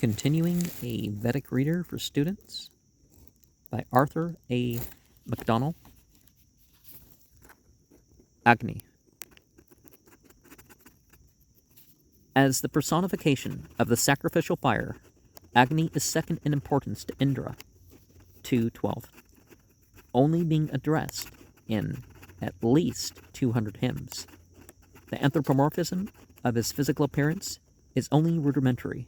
Continuing a Vedic Reader for Students by Arthur A. Macdonell. Agni. As the personification of the sacrificial fire, Agni is second in importance to Indra, 2:12, only being addressed in at least 200 hymns. The anthropomorphism of his physical appearance is only rudimentary,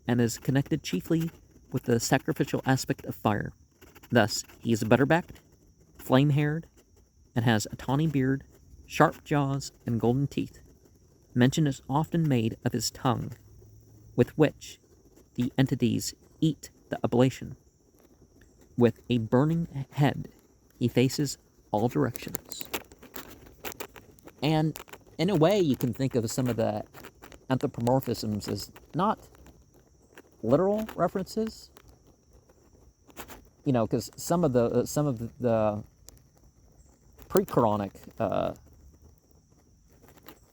and is connected chiefly with the sacrificial aspect of fire. Thus, he is butter-backed, flame-haired, and has a tawny beard, sharp jaws, and golden teeth. Mention is often made of his tongue, with which the entities eat the oblation. With a burning head, he faces all directions. And in a way, you can think of some of the anthropomorphisms as not literal references, because some of the pre-Quranic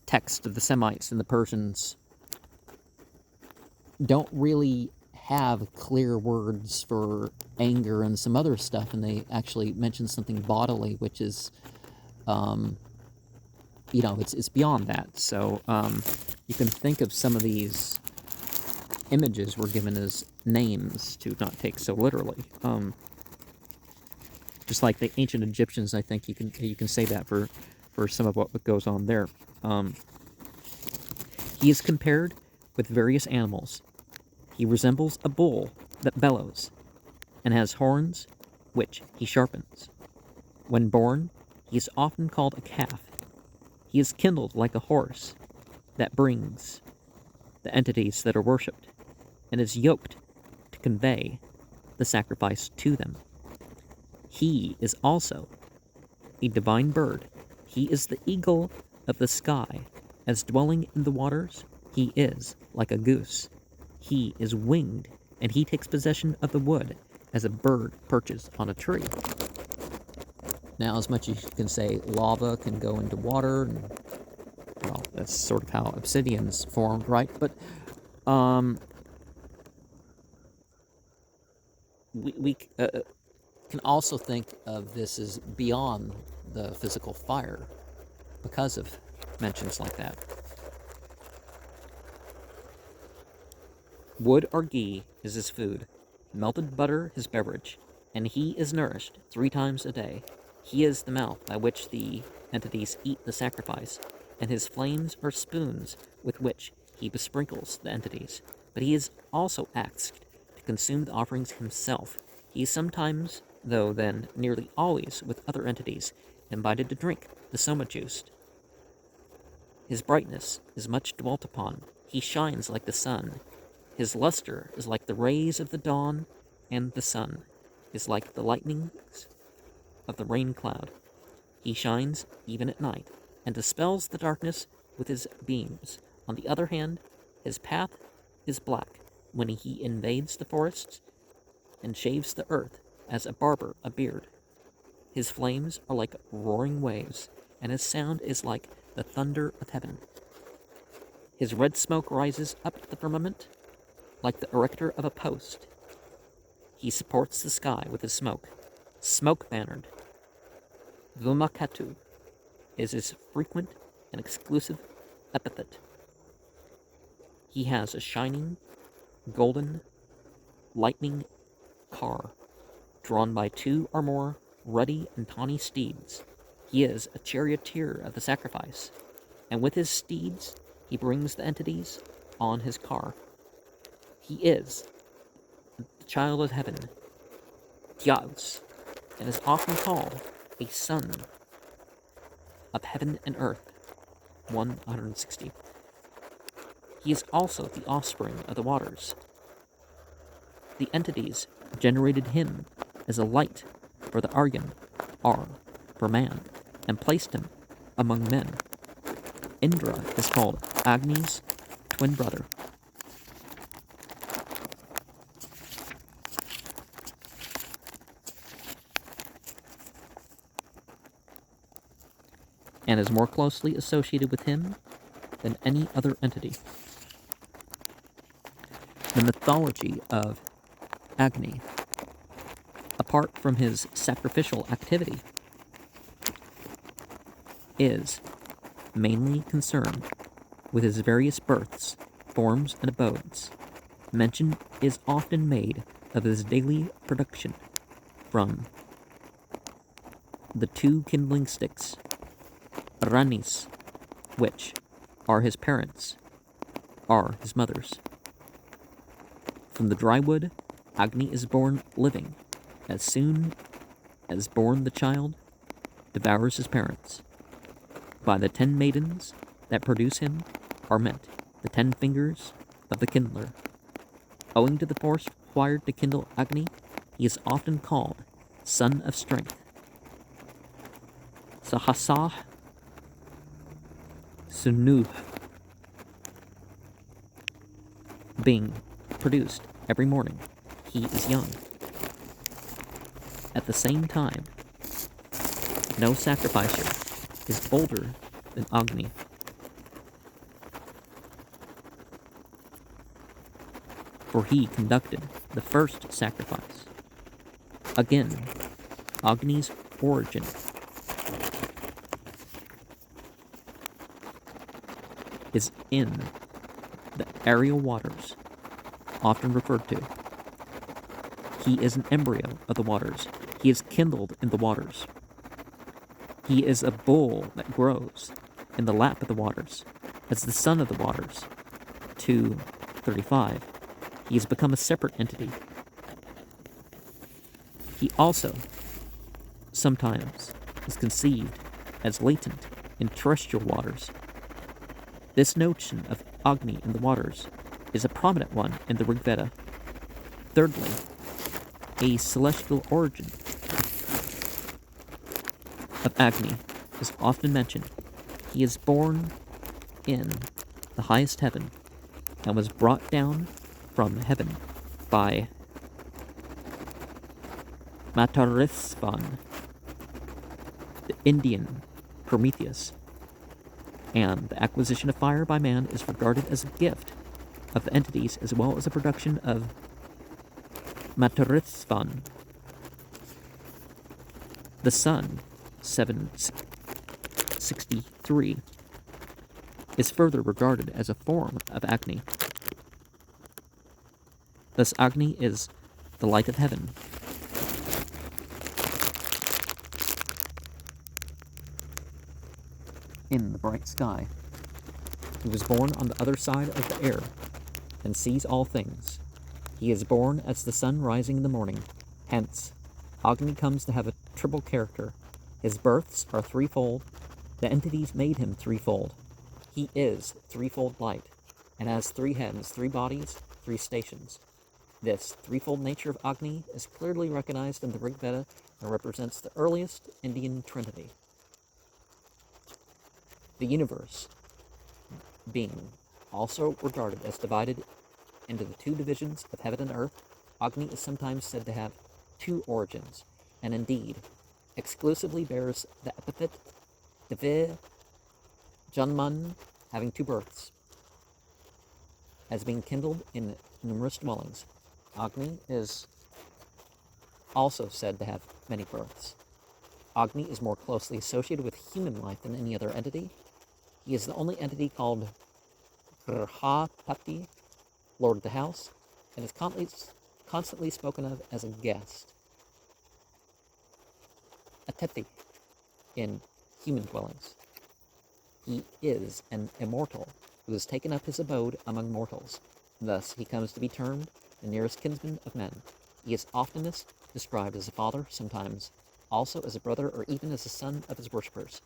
text of the Semites and the Persians don't really have clear words for anger and some other stuff, and they actually mention something bodily, which is, it's beyond that. So you can think of some of these images were given as names to not take so literally. Just like the ancient Egyptians, I think you can say that for some of what goes on there. He is compared with various animals. He resembles a bull that bellows, and has horns which he sharpens. When born, he is often called a calf. He is kindled like a horse that brings the entities that are worshipped, and is yoked to convey the sacrifice to them. He is also a divine bird. He is the eagle of the sky. As dwelling in the waters, he is like a goose. He is winged, and he takes possession of the wood as a bird perches on a tree. Now, as much as you can say lava can go into water, and, well, that's sort of how obsidian's formed, right? But we can also think of this as beyond the physical fire because of mentions like that. Wood or ghee is his food, melted butter his beverage, and he is nourished 3 times a day. He is the mouth by which the entities eat the sacrifice, and his flames are spoons with which he besprinkles the entities. But he is also asked to consume the offerings himself. He is sometimes, though then nearly always with other entities, invited to drink the soma juice. His brightness is much dwelt upon. He shines like the sun. His luster is like the rays of the dawn, and the sun is like the lightnings of the rain cloud. He shines even at night, and dispels the darkness with his beams. On the other hand, his path is black when he invades the forests and shaves the earth as a barber a beard. His flames are like roaring waves, and his sound is like the thunder of heaven. His red smoke rises up to the firmament like the erector of a post. He supports the sky with his smoke. Smoke-bannered, Vumakatu is his frequent and exclusive epithet. He has a shining, golden, lightning car, drawn by 2 or more ruddy and tawny steeds. He is a charioteer of the sacrifice, and with his steeds he brings the entities on his car. He is the child of heaven, Dyaus, and is often called a son of heaven and earth, 160. He is also the offspring of the waters. The entities generated him as a light for the Aryan, R, for man, and placed him among men. Indra is called Agni's twin brother. And is more closely associated with him than any other entity. The mythology of Agni, apart from his sacrificial activity, is mainly concerned with his various births, forms, and abodes. Mention is often made of his daily production from the two kindling sticks, ranis, which are his parents, are his mothers. From the dry wood, Agni is born living. As soon as born, the child devours his parents. By the 10 maidens that produce him are meant the 10 fingers of the kindler. Owing to the force required to kindle Agni, he is often called Son of Strength. Sahasah Sunu, being produced every morning, he is young. At the same time, no sacrificer is older than Agni. For he conducted the first sacrifice. Again, Agni's origin is in the aerial waters, often referred to. He is an embryo of the waters. He is kindled in the waters. He is a bull that grows in the lap of the waters, as the son of the waters. 2:35. He has become a separate entity. He also sometimes is conceived as latent in terrestrial waters. This notion of Agni in the waters is a prominent one in the Rig Veda. Thirdly, a celestial origin of Agni is often mentioned. He is born in the highest heaven and was brought down from heaven by Matarisvan, the Indian Prometheus, and the acquisition of fire by man is regarded as a gift of the entities as well as a production of Matarisvan. The sun, 763, is further regarded as a form of Agni. Thus Agni is the light of heaven. In the bright sky, he was born on the other side of the air and sees all things. He is born as the sun rising in the morning. Hence, Agni comes to have a triple character. His births are threefold. The entities made him threefold. He is threefold light, and has 3 heads, 3 bodies, 3 stations. This threefold nature of Agni is clearly recognized in the Rig Veda and represents the earliest Indian trinity. The universe being also regarded as divided into the 2 divisions of heaven and earth, Agni is sometimes said to have 2 origins, and indeed exclusively bears the epithet Divi Janman, having 2 births, as being kindled in numerous dwellings. Agni is also said to have many births. Agni is more closely associated with human life than any other entity. He is the only entity called Grhapati, Lord of the House, and is constantly spoken of as a guest, Ateti, in human dwellings. He is an immortal who has taken up his abode among mortals. Thus, he comes to be termed the nearest kinsman of men. He is oftenest described as a father, sometimes also as a brother, or even as a son of his worshippers.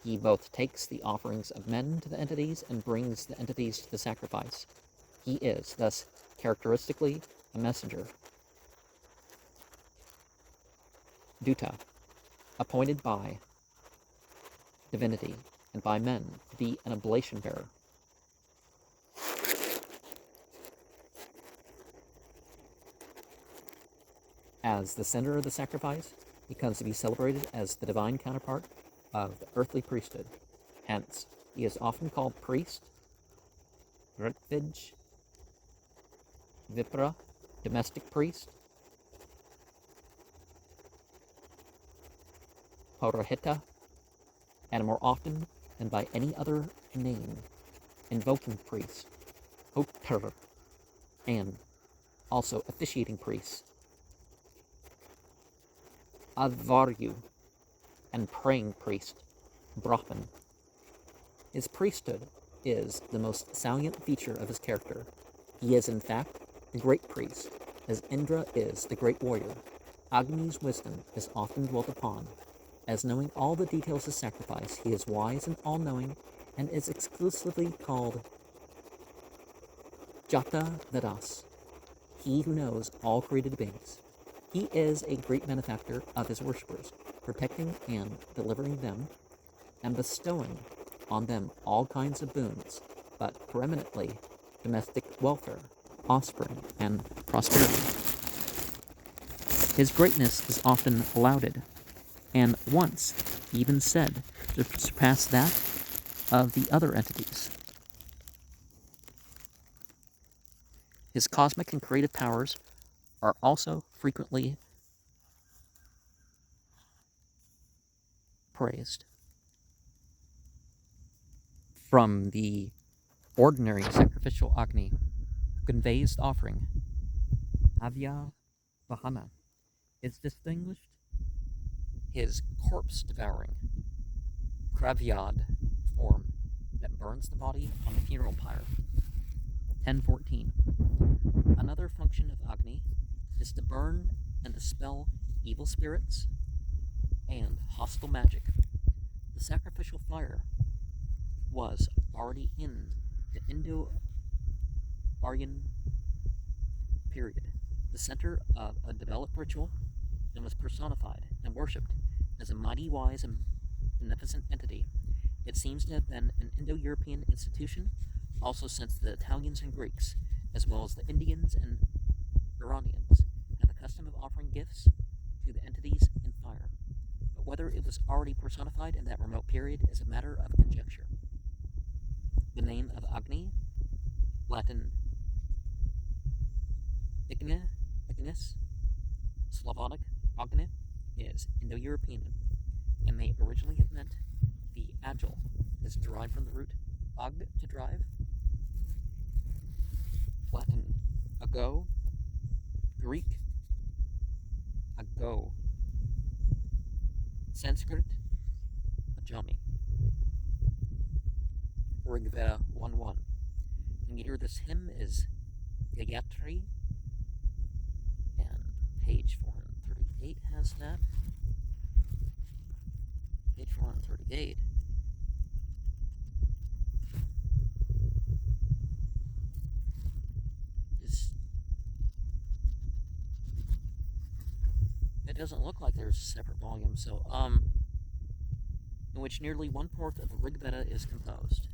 He both takes the offerings of men to the entities and brings the entities to the sacrifice. He is, thus, characteristically a messenger. Duta, appointed by divinity and by men to be an oblation bearer. As the center of the sacrifice, he comes to be celebrated as the divine counterpart of the earthly priesthood. Hence, he is often called priest, Ritvij, Vipra, domestic priest. Porohita, and more often than by any other name, invoking priest, Hotar, and also officiating priest, Advaryu, and praying priest, Brahman. His priesthood is the most salient feature of his character. He is, in fact, the great priest, as Indra is the great warrior. Agni's wisdom is often dwelt upon. As knowing all the details of sacrifice, he is wise and all-knowing, and is exclusively called Jata Vedas, he who knows all created beings. He is a great benefactor of his worshippers, protecting and delivering them, and bestowing on them all kinds of boons, but preeminently domestic welfare, offspring, and prosperity. His greatness is often lauded, and once even said to surpass that of the other entities. His cosmic and creative powers are also frequently praised. From the ordinary sacrificial Agni, who conveys the offering, Avya Vahana, is distinguished his corpse-devouring, Kravyad form that burns the body on the funeral pyre. 1014. Another function of Agni is to burn and dispel evil spirits and hostile magic. The sacrificial fire was already in the Indo-Aryan period, the center of a developed ritual, and was personified and worshipped as a mighty, wise, and beneficent entity. It seems to have been an Indo-European institution, also since the Italians and Greeks, as well as the Indians and Iranians, have a custom of offering gifts to the entities in fire. But whether it was already personified in that remote period is a matter of conjecture. The name of Agni, Latin Ignis, Slavonic Agni, is Indo-European and may originally have meant the agile, is derived from the root ag, to drive, Latin ago, Greek ago, Sanskrit ajami. Rig Veda 1:1. The meter of this hymn is Gayatri, and page 438 has that. Page 438 is, it doesn't look like there's separate volumes, so in which nearly 1/4 of the Rig Veda is composed.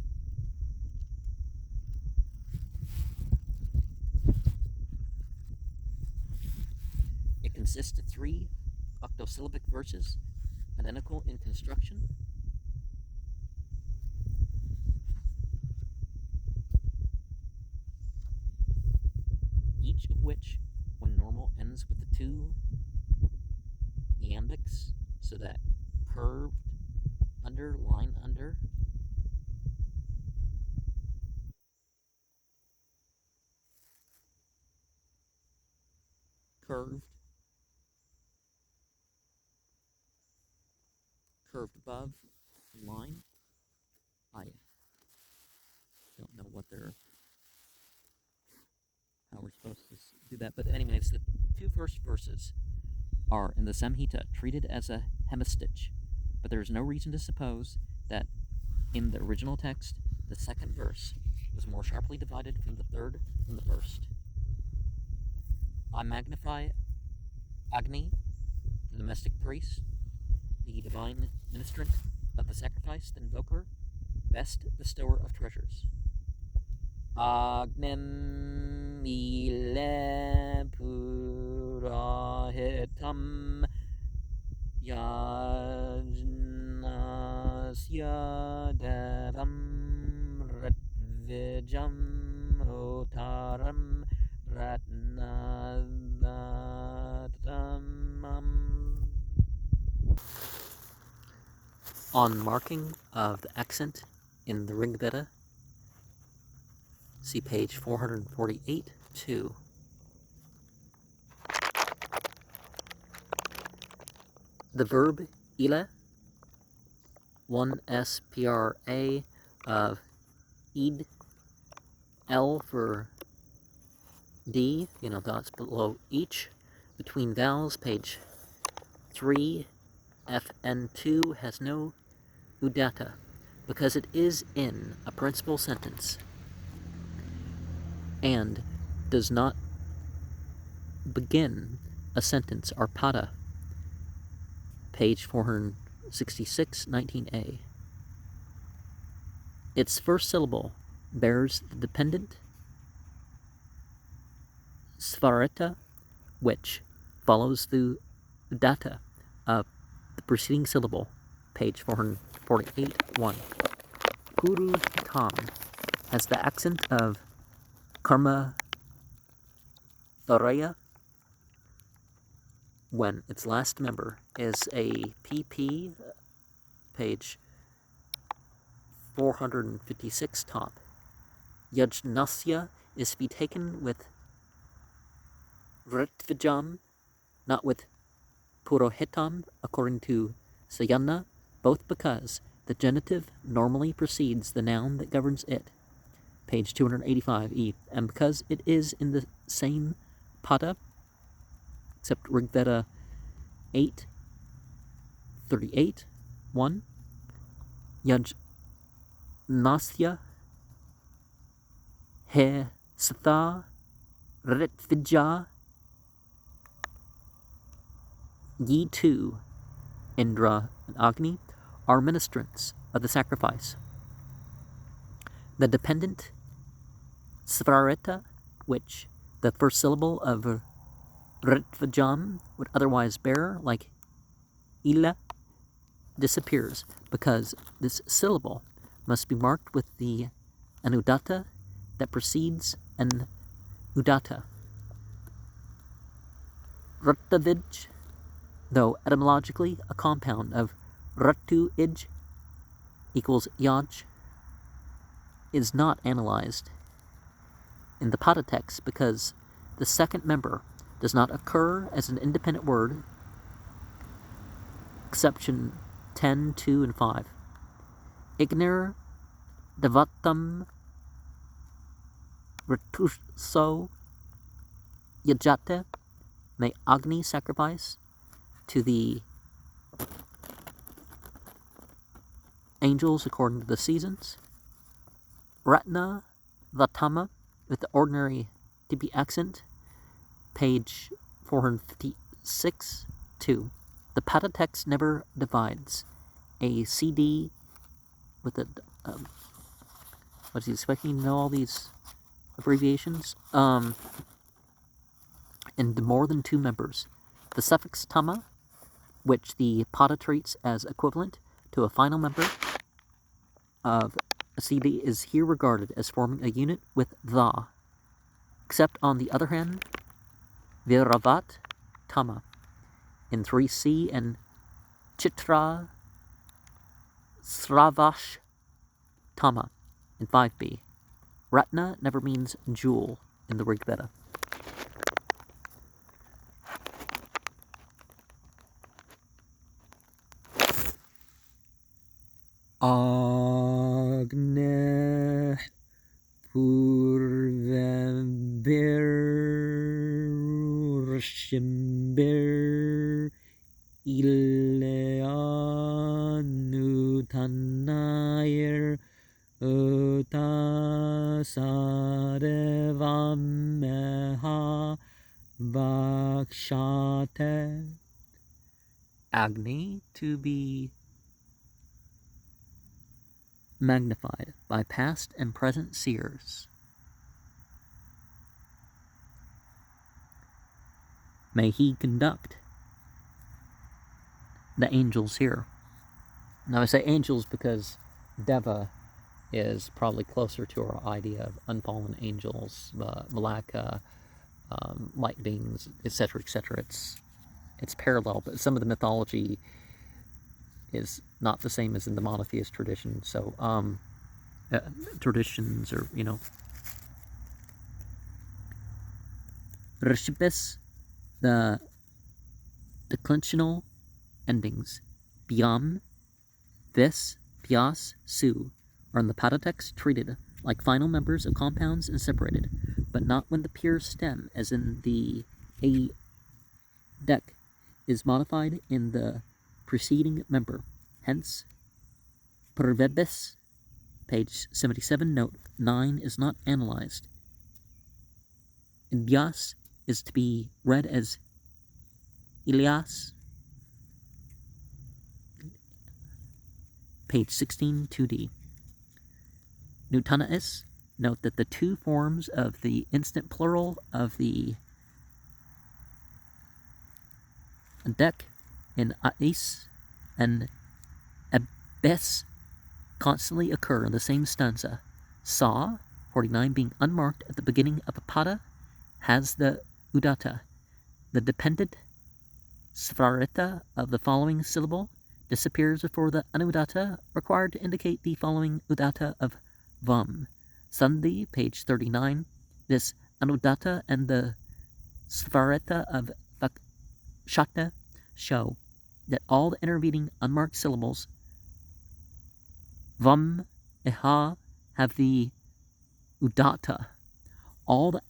It consists of 3 octosyllabic verses, identical in construction, each of which, when normal, ends with the 2 iambics, so that curved under, line under, curved above, line. I don't know how we're supposed to do that, but anyways, the 2 first verses are in the Samhita treated as a hemistich, but there is no reason to suppose that in the original text the second verse was more sharply divided from the third than the first. I magnify Agni, the domestic priest, the divine ministrant of the sacrifice, the invoker, best bestower of treasures. Agnem ile purahitam yajnasya devam ratvijam hotaram ratna On marking of the accent in the Rig Veda, see page 448-2. The verb ila, one SPRA of id, L for D, dots below each, between vowels, page 3, FN2 has no udata, because it is in a principal sentence, and does not begin a sentence, or pada, page 466, 19a. Its first syllable bears the dependent svareta, which follows the data of the preceding syllable, page 448, 1. Puru tam has the accent of karma tharaya when its last member is a PP, page 456 top. Yajnasya is to be taken with Ritvijam, not with Purohitam, according to Sayana, both because the genitive normally precedes the noun that governs it, page 285e, and because it is in the same pada, except Rigveda 8:38, 1, Yajnasya he satha Ritvija ye too, Indra and Agni, are ministrants of the sacrifice. The dependent svareta, which the first syllable of Ritvajam would otherwise bear, like ila, disappears because this syllable must be marked with the anudata that precedes an udata. Rattavij, though etymologically a compound of rattu-ij equals yaj, is not analyzed in the pada text because the second member does not occur as an independent word, exception 10, 2, and 5. Ignir devatam rituso yajate, may Agni sacrifice to the angels according to the seasons. Ratna Vatama, with the ordinary TP accent, page 456, 2. The pada text never divides a CD with a, what's he expecting to know all these abbreviations? Into more than two members. The suffix tama, which the pada treats as equivalent to a final member of a CD, is here regarded as forming a unit with the, except on the other hand, viravat tama in 3C and chitra sravash tama in 5B. Ratna never means jewel in the Rig Veda. Agne purvembir ileanu tanair utasadevameha vakshate. Agni, to be magnified by past and present seers. May he conduct the angels here. Now I say angels because Deva is probably closer to our idea of unfallen angels, Malaka, light beings, etc., etc. It's parallel, but some of the mythology is not the same as in the monotheist tradition. So, traditions, or, Rishibis, the declensional endings, Biam, Vis, Pias, Su, are in the Patatext treated like final members of compounds and separated, but not when the pure stem, as in the Adec, is modified in the preceding member. Hence, Pervebis, page 77, note 9, is not analyzed. And Bias is to be read as Ilias, page 16, 2d. Newtonais, note that the two forms of the instant plural of the Adec in Ais and Abes constantly occur in the same stanza. Sa, 49, being unmarked at the beginning of a pada, has the udatta. The dependent svarita of the following syllable disappears before the anudatta required to indicate the following udatta of vam. Sandhi, page 39. This anudatta and the svarita of vakshata show that all the intervening unmarked syllables vam, iha have the udatta. All the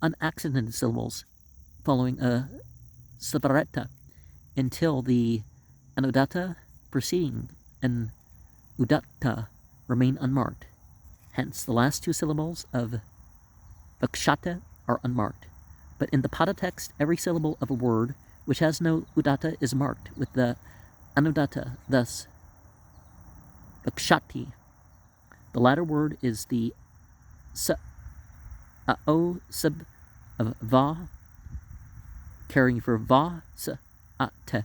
unaccented syllables following a svareta until the anudatta preceding an udatta remain unmarked. Hence, the last two syllables of vakshata are unmarked. But in the pada text, every syllable of a word which has no udatta is marked with the anudatta, thus vakshati. The latter word is the o sub of va, carrying for va sa te,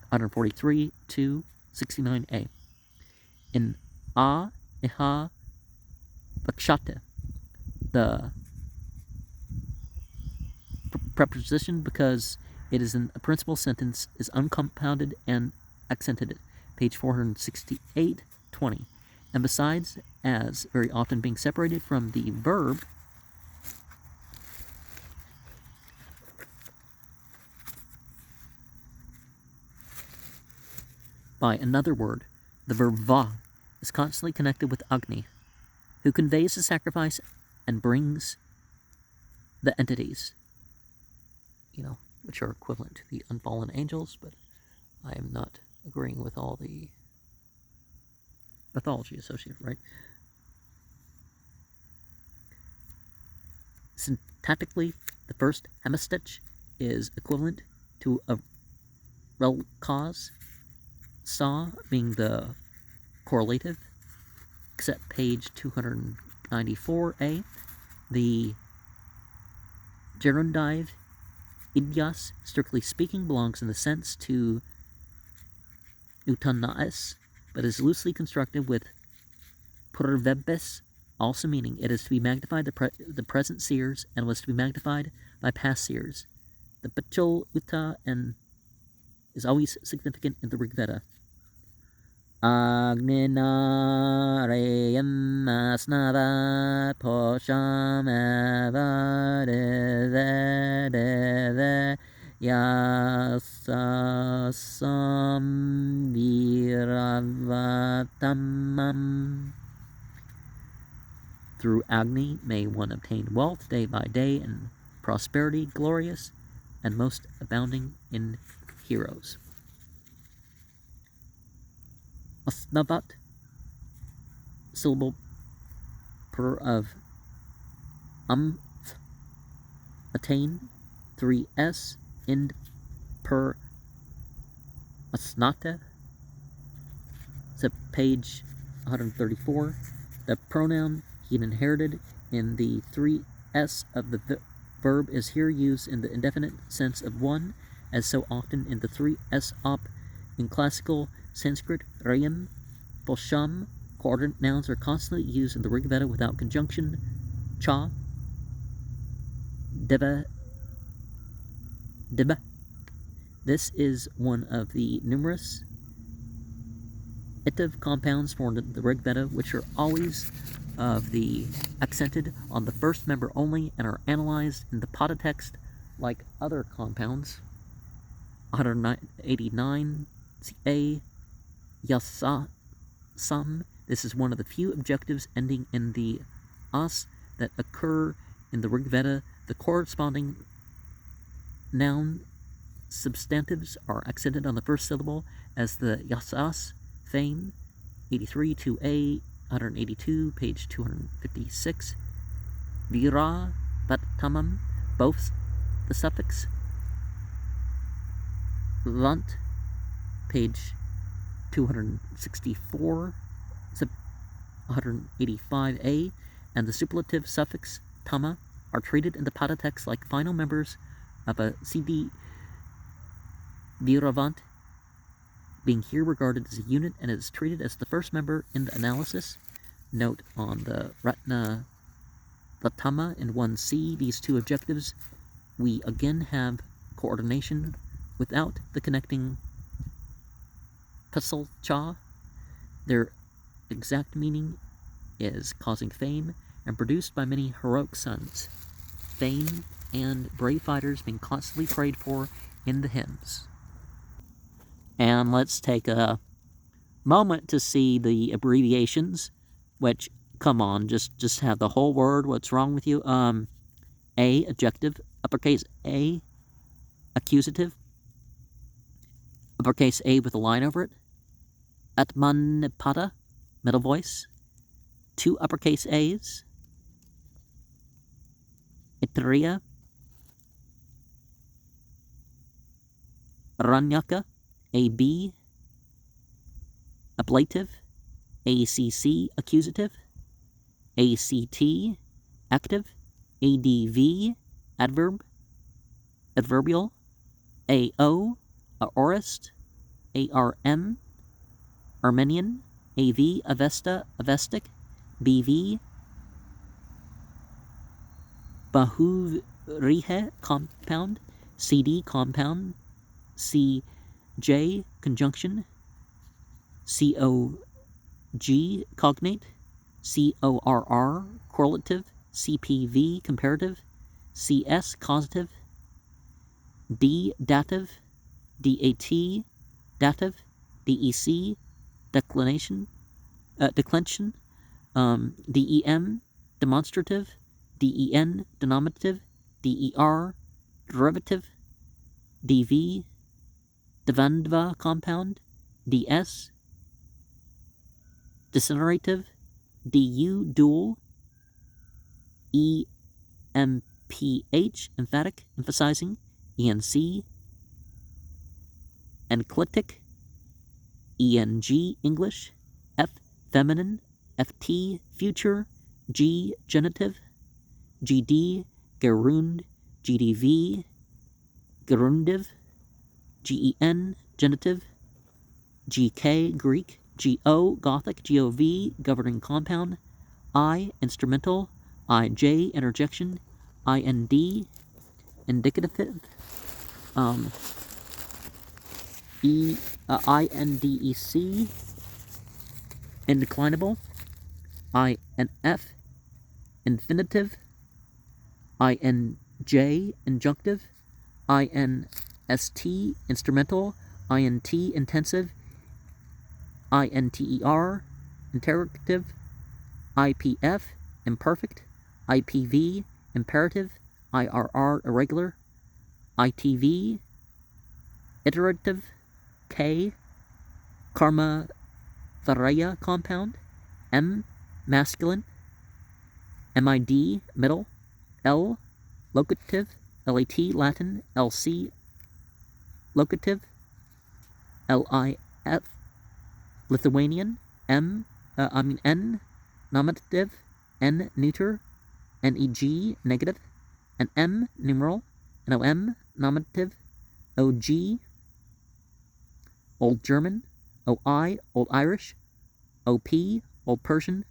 143 to 69a. In a iha vakshata, the preposition, because it is in a principal sentence, is uncompounded and accented, page 468, 20. And besides, as very often being separated from the verb, by another word, the verb va is constantly connected with Agni, who conveys the sacrifice and brings the entities, which are equivalent to the unfallen angels, but I am not agreeing with all the mythology associated, right? Syntactically, the first hemistich is equivalent to a rel cause, sa being the correlative, except page 294a. The gerundive idias, strictly speaking, belongs in the sense to Newtonais, but is loosely constructed with purvebis, also meaning it is to be magnified the present seers and was to be magnified by past seers. The pachol uta and is always significant in the Rig Veda. Agnina reyam asnava posham evadeve yasasam viravatamam. Through Agni may one obtain wealth day by day and prosperity glorious and most abounding in heroes. Asnavat, syllable per of attain, 3s, end per asnata, so page 134. The pronoun he inherited in the 3s of the verb is here used in the indefinite sense of one, as so often in the 3s op. In classical Sanskrit, rayam, posham, coordinate nouns are constantly used in the Rig Veda without conjunction. Cha, deva. This is one of the numerous itive compounds formed in the Rig Veda, which are always of the accented on the first member only and are analyzed in the Pada text like other compounds. 189 A Yasasam. This is one of the few objectives ending in the as that occur in the Rig Veda. The corresponding noun substantives are accented on the first syllable as the yasas, fame, 83 2a, 182, page 256. Vira, tamam, both the suffix vant, page 264, 185a, and the superlative suffix tama are treated in the Pada text like final members of a CD viravant, being here regarded as a unit and is treated as the first member in the analysis. Note on the Ratna Vatama in 1c, these two objectives, we again have coordination without the connecting pasal cha. Their exact meaning is causing fame and produced by many heroic sons. Fame and brave fighters being constantly prayed for in the hymns. And let's take a moment to see the abbreviations, which, come on, just have the whole word. What's wrong with you? A, adjective, uppercase A, accusative, uppercase A with a line over it, Atmanipada, middle voice, two uppercase A's, Itria, Ranyaka, AB, ablative, ACC, accusative, ACT, active, ADV, adverb, adverbial, AO, aorist, ARM, Armenian, AV, Avesta, Avestic, BV, Bahuvrihe, compound, CD, compound, CJ, conjunction, COG, cognate, CORR, correlative, CPV, comparative, CS, causative, D, dative, DAT, dative, DEC, declension, DEM, demonstrative, DEN, denominative, DER, derivative, DV, Devandva compound, DS, degenerative, DU, dual, EMPH, emphatic, emphasizing, ENC, enclitic, ENG, English, F, feminine, FT, future, G, genitive, GD, gerund, GDV, gerundive, GEN, genitive, GK, Greek, GO, Gothic, GOV, governing compound, I, instrumental, IJ, interjection, IND, indicative, INDEC, indeclinable, INF, infinitive, INJ, injunctive, INST, instrumental, INT, intensive, INTER, interrogative, IPF, imperfect, IPV, imperative, IRR, irregular, ITV, iterative, K, karma tharaya, compound, M, masculine, MID, middle, L, locative, LAT, Latin, LC, locative, LIF, Lithuanian, N, nominative, N, neuter, NEG, negative, and M, numeral, NOM, nominative, OG, Old German, OI, Old Irish, OP, Old Persian,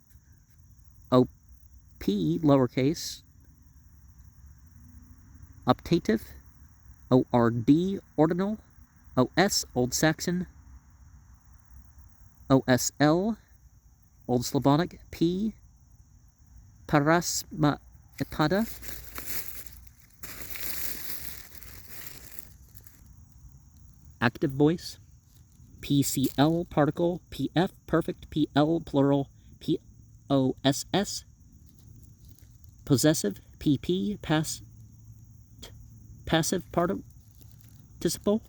OP, lowercase, optative, ORD, ordinal, OS, Old Saxon, OSL, Old Slavonic, P, Parasmatada, active voice, PCL, particle, PF, perfect, PL, plural, POSS, possessive, PP, passive participle,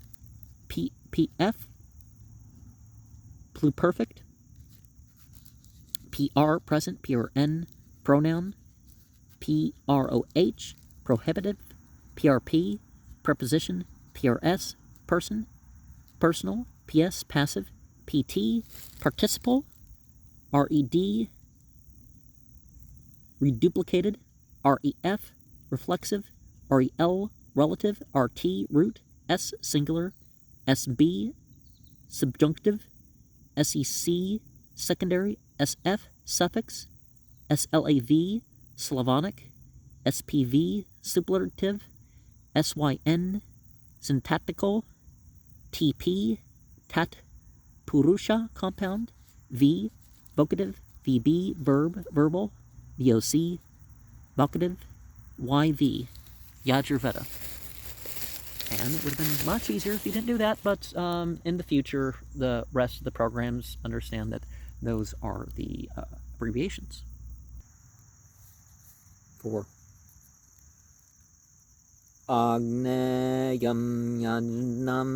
PF, pluperfect, PR, present, PRN, pronoun, PROH, prohibitive, PRP, preposition, PRS, person, personal, PS, passive, PT, participle, RED, reduplicated, REF, reflexive, REL, relative, RT, root, S, singular, SB, subjunctive, SEC, secondary, SF, suffix, SLAV, Slavonic, SPV, superlative, SYN, syntactical, TP, tat, purusha, compound, V, vocative, VB, verb, verbal, VOC, vocative, YV, Yajurveda. And it would have been much easier if you didn't do that, but in the future, the rest of the programs understand that those are the abbreviations. 4. Agneyam yajnam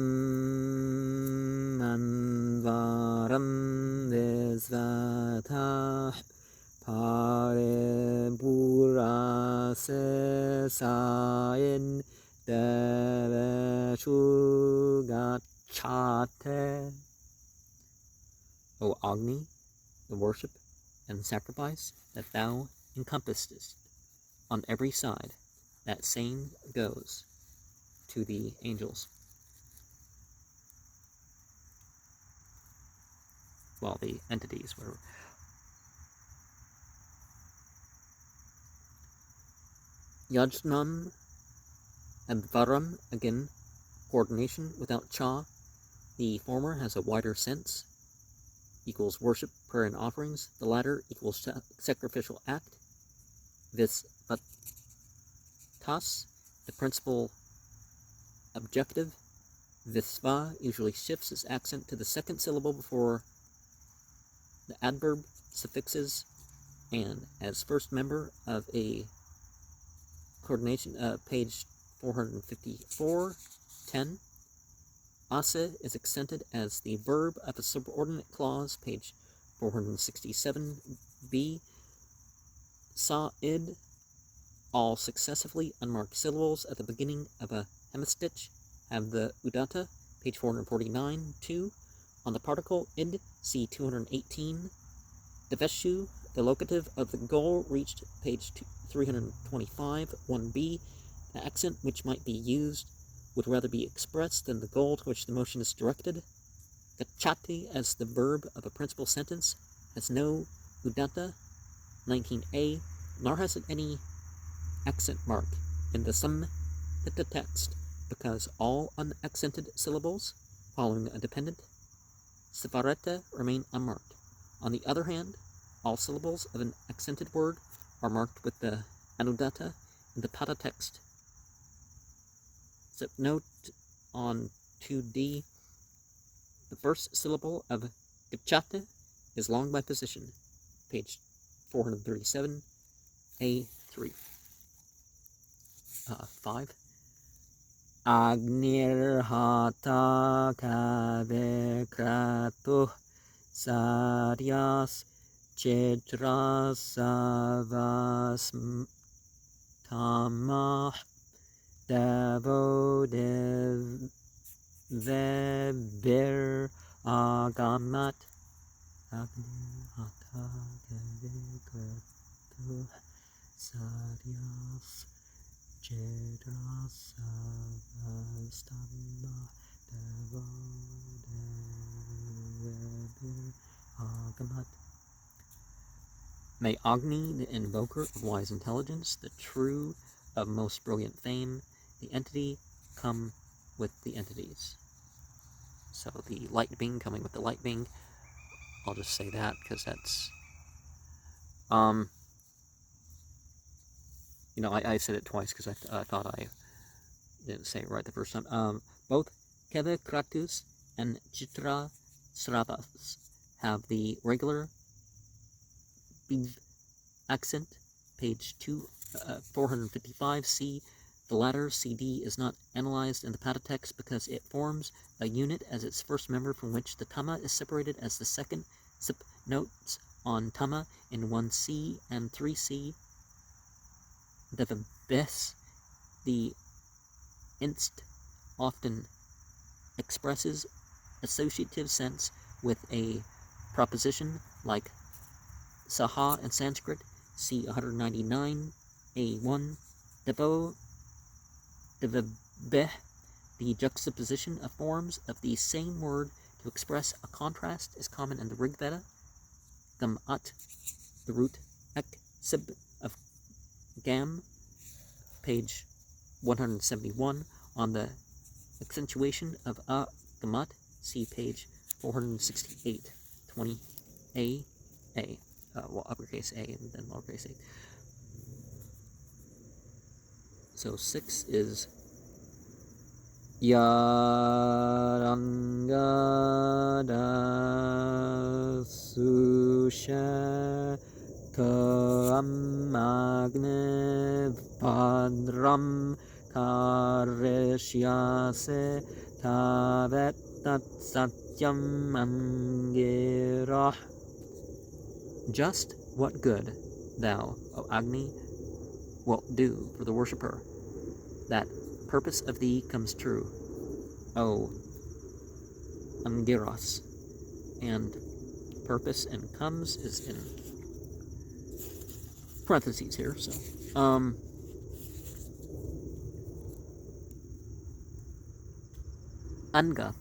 anvaram visvatah paripurase sayin deveshu gachate. O Agni, the worship and sacrifice that thou encompassest on every side, that same goes to the angels. Well, the entities, whatever. Yajnam and Varam, again, coordination without cha. The former has a wider sense, equals worship, prayer, and offerings. The latter equals sacrificial act. Visvatas, the principal objective. Visva usually shifts its accent to the second syllable before the adverb suffixes, and as first member of a coordination, page 454, 10. Ase is accented as the verb of a subordinate clause, page 467b. Sa'id, all successively unmarked syllables at the beginning of a hemistich have the udatta, page 449, 2. On the particle id, see 218. Deveshu, the locative of the goal reached, page 325, 1b. The accent which might be used would rather be expressed than the goal to which the motion is directed. Gachati, as the verb of a principal sentence, has no udatta, 19a, nor has it any accent mark in the Samhita text, because all unaccented syllables following a dependent sivareta remain unmarked. On the other hand, all syllables of an accented word are marked with the anudatta in the pada text. So note on 2d, the first syllable of gachate is long by position, page 437, A3. 5. Agnirhata kavekratuh saryas chitrasavastamah devo devebir agamat. Agnirhata kavekratuh saryas chitrasavastamah devo devebir agamat. May Agni, the invoker of wise intelligence, the true of most brilliant fame, the entity come with the entities. So the light being coming with the light being. I'll just say that because that's, I said it twice because I thought I didn't say it right the first time. Both Keve Kratus and Chitra Sravas have the regular Biv accent, page 455. The latter, CD, is not analyzed in the Pada text because it forms a unit as its first member from which the Tama is separated as the second sip notes on Tama in 1C and 3C. The Bes, the inst, often expresses associative sense with a proposition like Saha in Sanskrit, c. 199, A1. Devo, Devebeh, the juxtaposition of forms of the same word to express a contrast is common in the Rig Veda. Gamat, the root ek, sib of gam, page 171, on the accentuation of a gamat, see page 468, 20a, uppercase a and then lowercase a. So 6 is Yarangada Susha Magne Padram Kareshyase Tavet Tat Satyam Angirah. Just what good thou, O Agni, wilt do for the worshipper, that purpose of thee comes true, O Angiras. And purpose and comes is in parentheses here, so Anga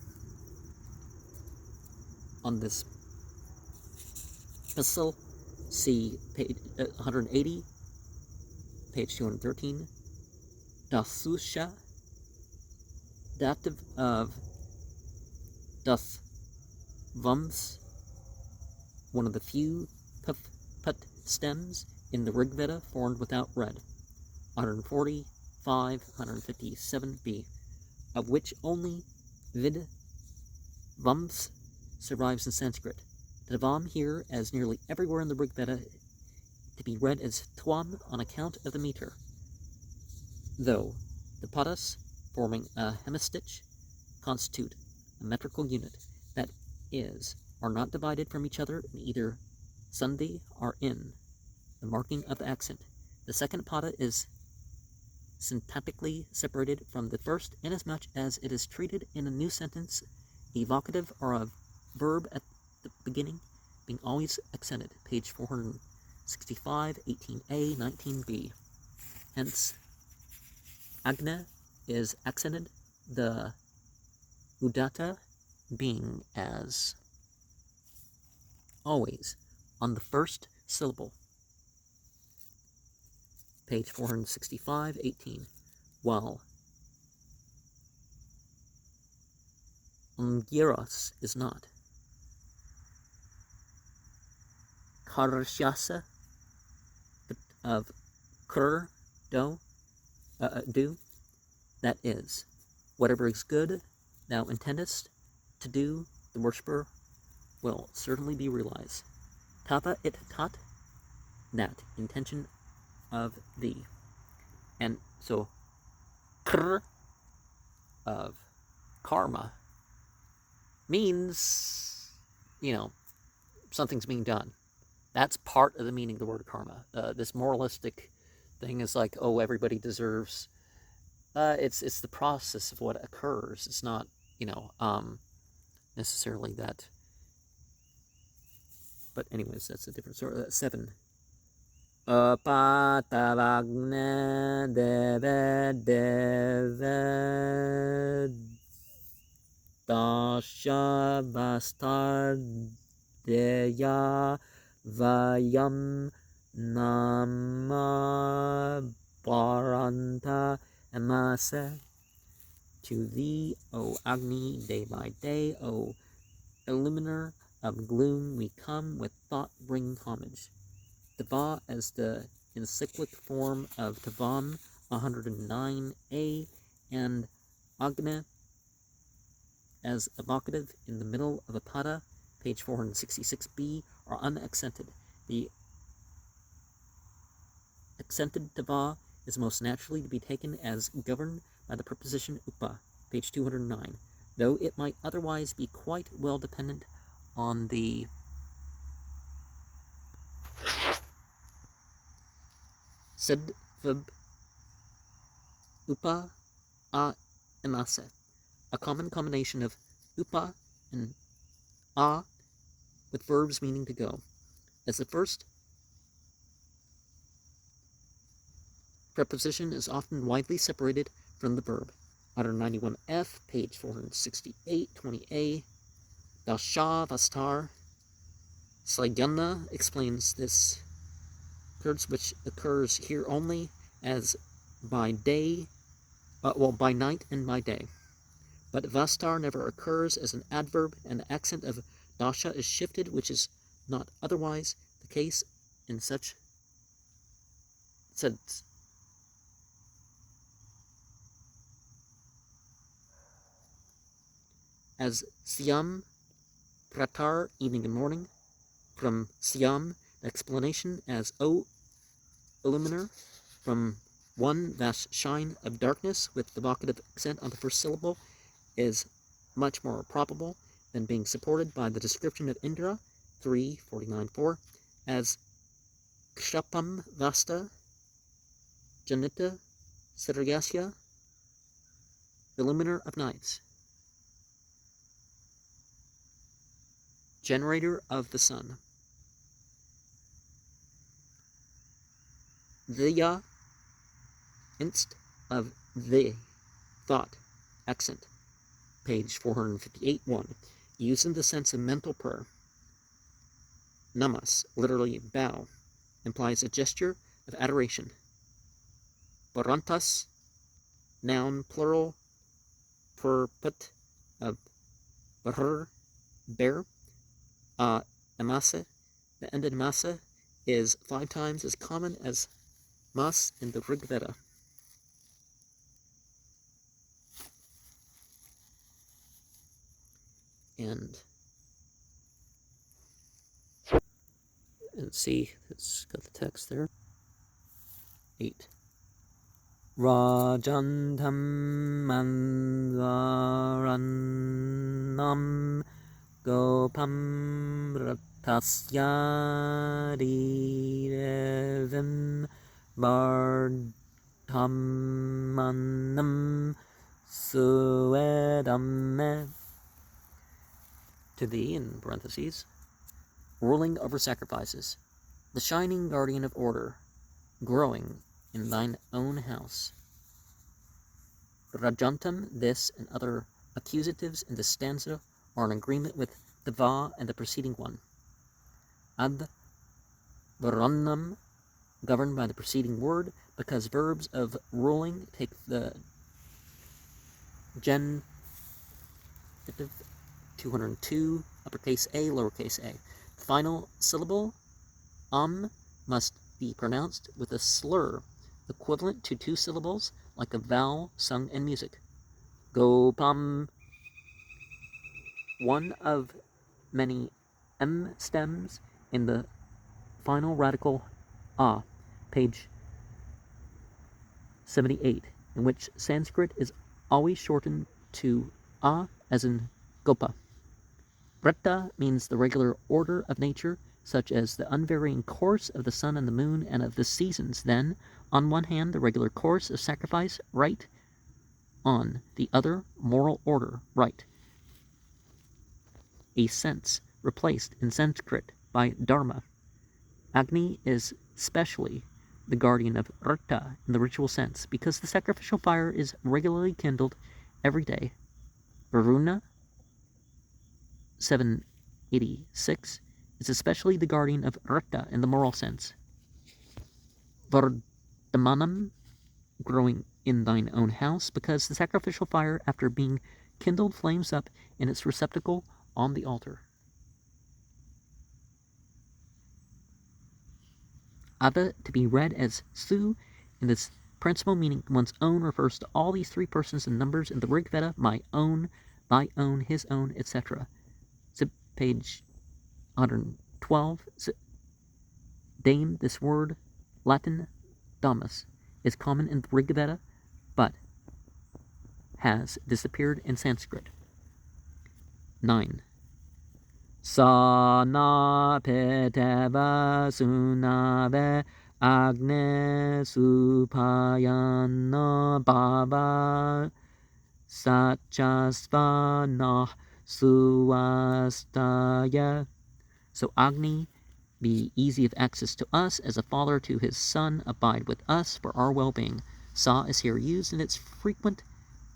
on this epistle, see page 180, page 213. Dasusha, dative of doth vums, one of the few put stems in the Rig Veda formed without red, 145, 157b, of which only vid vums survives in Sanskrit. The Dvam here, as nearly everywhere in the Rig Veda, to be read as twam on account of the meter, though the padas, forming a hemistich, constitute a metrical unit, that is, are not divided from each other in either sandhi or in the marking of the accent. The second pada is syntactically separated from the first inasmuch as it is treated in a new sentence, a vocative or a verb at the beginning being always accented, page 465, 18a, 19b. Hence, Agna is accented, the Udatta being as always on the first syllable, page 465, 18, while Angiras is not. Karshyasa of Kur, do, that is, whatever is good thou intendest to do, the worshipper will certainly be realized. Tava it tat, that intention of thee. And so, kr of karma means, something's being done. That's part of the meaning of the word karma. This moralistic thing is like, oh, everybody deserves. It's the process of what occurs. It's not, necessarily that. But anyways, that's a different story. 7. Patavagne deve dasha bastardeya vayam nama paranta amasa. To thee, O Agni, day by day, O illuminer of gloom we come with thought bringing homage. Tava as the encyclic form of Tavam 109a and Agni as evocative in the middle of a pada, page 466b, are unaccented. The accented Tava is most naturally to be taken as governed by the preposition upa, page 209, though it might otherwise be quite well dependent on the sedverb upa a emase, a common combination of upa and a with verbs meaning to go. As the first preposition is often widely separated from the verb. 191f, page 468, 20a, Dasha Vastar. Slayana explains this curse, which occurs here only as by day, by night and by day. But Vastar never occurs as an adverb, and the accent of Dasha is shifted, which is not otherwise the case in such sense. As Siam, Pratar, evening and morning, from Siam, the explanation as O illuminer, from one vast shine of darkness with the vocative accent on the first syllable, is much more probable than being supported by the description of Indra, 3:49:4, as Kshapam Vasta, Janita, Siddhargasya, illuminer of nights, generator of the sun. Dhiya, inst of the, thought, accent, page 458:1, used in the sense of mental prayer. Namas, literally bow, implies a gesture of adoration. Barantas, noun plural, purput of bahur, bear. Amasa, the ended masa, is 5 times as common as mas in the Rig Veda. And let's see, it's got the text there. 8. Rajantam manvarannam gopam ratasyadirevim bardhamanam suedam, to thee, in parentheses, ruling over sacrifices, the shining guardian of order, growing in thine own house. Rajantam, this, and other accusatives in this stanza are in agreement with the va and the preceding one. Ad varannam, governed by the preceding word, because verbs of ruling take the genitive 202, uppercase a, lowercase a. The final syllable, must be pronounced with a slur equivalent to 2 syllables, like a vowel sung in music. Gopam. One of many m stems in the final radical a, page 78, in which Sanskrit is always shortened to a, as in gopa. Vreta means the regular order of nature, such as the unvarying course of the sun and the moon and of the seasons. Then, on one hand, the regular course of sacrifice, right; on the other, moral order, right. A sense replaced in Sanskrit by dharma. Agni is specially the guardian of Rta in the ritual sense, because the sacrificial fire is regularly kindled every day. Varuna, 786, is especially the guardian of Rta in the moral sense. Vardhamanam, growing in thine own house, because the sacrificial fire, after being kindled, flames up in its receptacle on the altar. Ava to be read as Su in this principle, meaning one's own, refers to all these three persons and numbers in the Rig Veda: my own, thy own, his own, etc. So page 112. So, Dame, this word, Latin damus, is common in the Rig Veda, but has disappeared in Sanskrit. 9. Sana peteva sunave Agni supayana bhava sachasvana suastaya. So Agni, be easy of access to us, as a father to his son, abide with us for our well-being. Sa is here used in its frequent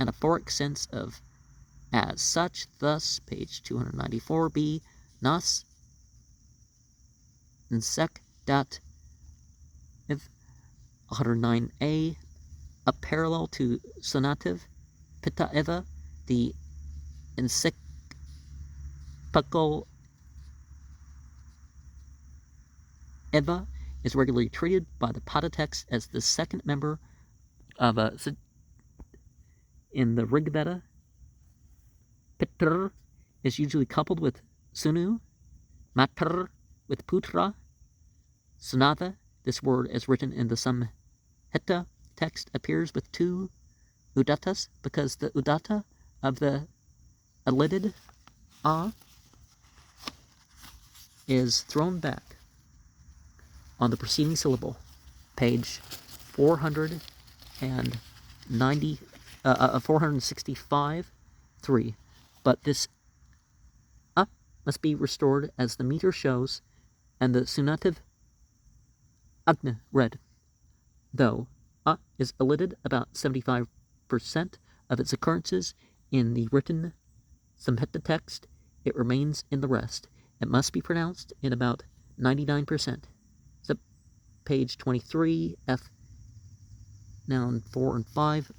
anaphoric sense of as such, thus, page 294b, nas insek dat 109a, a parallel to sonative pitta eva, the encyclical eva is regularly treated by the Pada text as the second member of a in the Rig Veda. Pitr is usually coupled with Sunu, Matr with Putra, Sunava. This word, as written in the Samhita text, appears with two udatas because the udata of the elided a is thrown back on the preceding syllable. Page 465, 3. But this a must be restored as the meter shows, and the sunative agni read. Though a is elided about 75% of its occurrences in the written Samhita text, it remains in the rest. It must be pronounced in about 99%. So page 23, F, noun 4 and 5,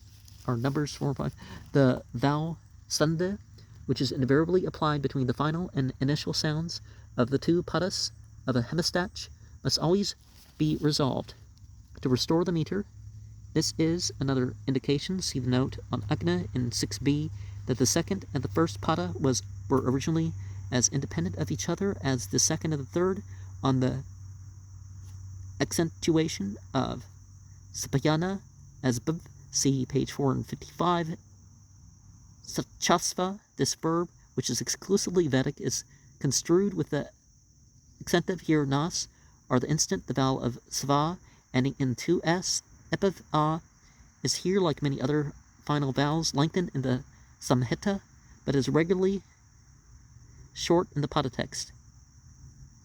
or numbers 4 and 5. The vowel sande, which is invariably applied between the final and initial sounds of the two padas of a hemistach, must always be resolved. To restore the meter, this is another indication, see the note on Agni in 6b, that the second and the first pada were originally as independent of each other as the second and the third, on the accentuation of sapayana as bv, see page 455. Sachasva, this verb, which is exclusively Vedic, is construed with the accentive here nas, or the instant, the vowel of sva, ending in 2s. Epiv a is here, like many other final vowels, lengthened in the Samhita, but is regularly short in the Pada text.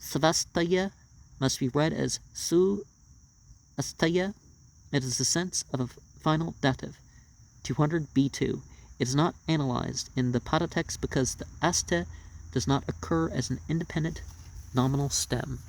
Savastaya must be read as su astaya. It is the sense of a final dative. 200b2. It is not analyzed in the Pada text because the aste does not occur as an independent nominal stem.